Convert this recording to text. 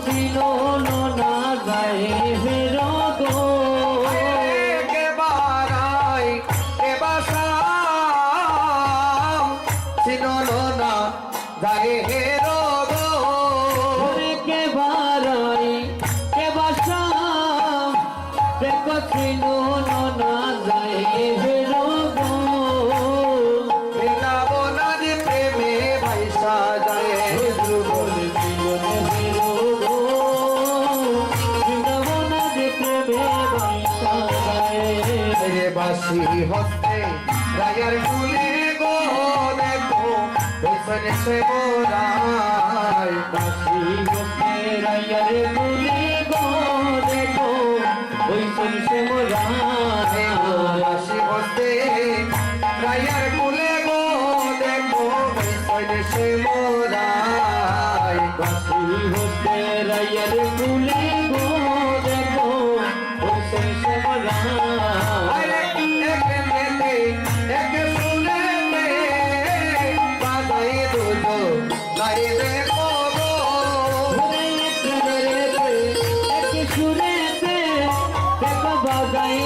চিনো না যায় ফেরো গো কে বারাই কে বাসাম চিনো না যায় হেরো গো কে বারাই কে বাসা দেখো চিনো না যায় ফেরো গো মিলাবো না যে প্রেমে ভাইসা যায় ধ্রুবর জীবনে ফেরো গো চিনব না যে প্রেমে বাইসা যায় রে বাসি হস্তে রায়ার ফুলে গো দেখো ওইখানে সে মোরাই বাসি হতে রায়ার গুলি গো দেখো ওই সে মোরা বাসি হস্তে রায়ার ফুলে গো দেখো ওইখানে সে মোরাই বাসি হতে রায়ার গুলি গো দেখো ওই সে মোরা আরে এক মেতে এক শুনেতে বাজাই দুটো গাই দেখো গো এক সুরেতে দেখো বাজাই